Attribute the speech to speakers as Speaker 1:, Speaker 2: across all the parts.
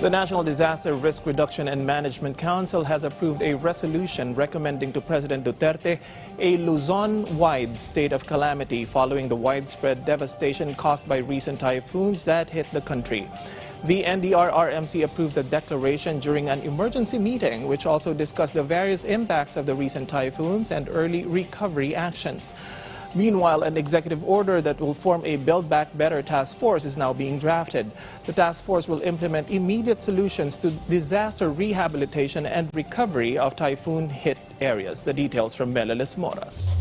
Speaker 1: The National Disaster Risk Reduction and Management Council has approved a resolution recommending to President Duterte a Luzon-wide state of calamity following the widespread devastation caused by recent typhoons that hit the country. The NDRRMC approved the declaration during an emergency meeting, which also discussed the various impacts of the recent typhoons and early recovery actions. Meanwhile, an executive order that will form a Build Back Better task force is now being drafted. The task force will implement immediate solutions to disaster rehabilitation and recovery of typhoon-hit areas. The details from Meleles Moras.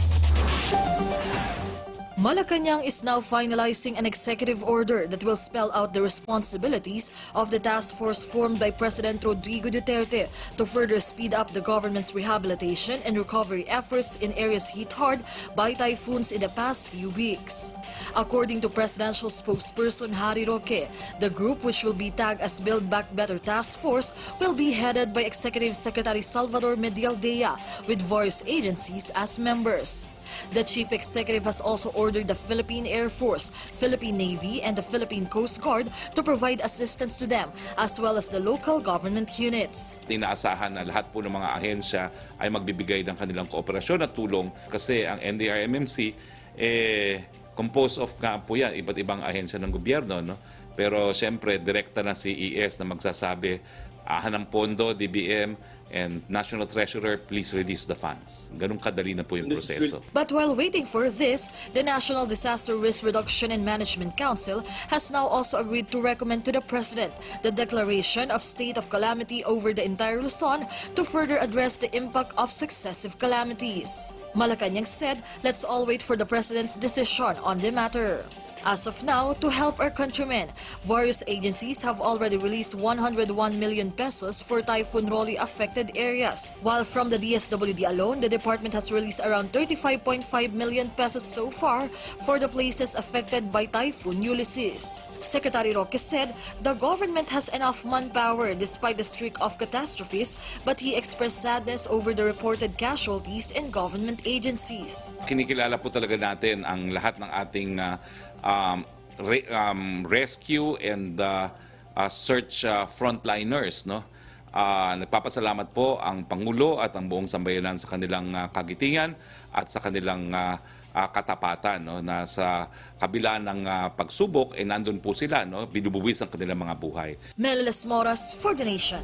Speaker 2: Malacanang is now finalizing an executive order that will spell out the responsibilities of the task force formed by President Rodrigo Duterte to further speed up the government's rehabilitation and recovery efforts in areas hit hard by typhoons in the past few weeks. According to presidential spokesperson Harry Roque, the group, which will be tagged as Build Back Better Task Force, will be headed by Executive Secretary Salvador Medialdea, with various agencies as members. The chief executive has also ordered the Philippine Air Force, Philippine Navy, and the Philippine Coast Guard to provide assistance to them, as well as the local government units.
Speaker 3: Inaasahan na lahat po ng mga ahensya ay magbibigay ng kanilang kooperasyon at tulong kasi ang NDRRMC composed of nga po yan, iba't ibang ahensya ng gobyerno. No? Pero siyempre, direkta na si ES na magsasabi, ng pondo, DBM, and National Treasurer, please release the funds. Ganun kadali na po yung proseso.
Speaker 2: But while waiting for this, the National Disaster Risk Reduction and Management Council has now also agreed to recommend to the President the declaration of state of calamity over the entire Luzon to further address the impact of successive calamities. Malacanang said, let's all wait for the President's decision on the matter. As of now, to help our countrymen, various agencies have already released 101 million pesos for Typhoon Rolly affected areas. While from the DSWD alone, the department has released around 35.5 million pesos so far for the places affected by Typhoon Ulysses. Secretary Roque said the government has enough manpower despite the streak of catastrophes, but he expressed sadness over the reported casualties in government agencies.
Speaker 3: Kinikilala po talaga natin ang lahat ng ating rescue and search frontliners, no? Nagpapasalamat po ang Pangulo at ang buong sambayanan sa kanilang kagitingan at sa kanilang katapatan, no? Na sa kabila ng pagsubok nandun po sila, no? Binubuwis ang kanilang mga buhay.
Speaker 2: Meleles Moras for the Nation.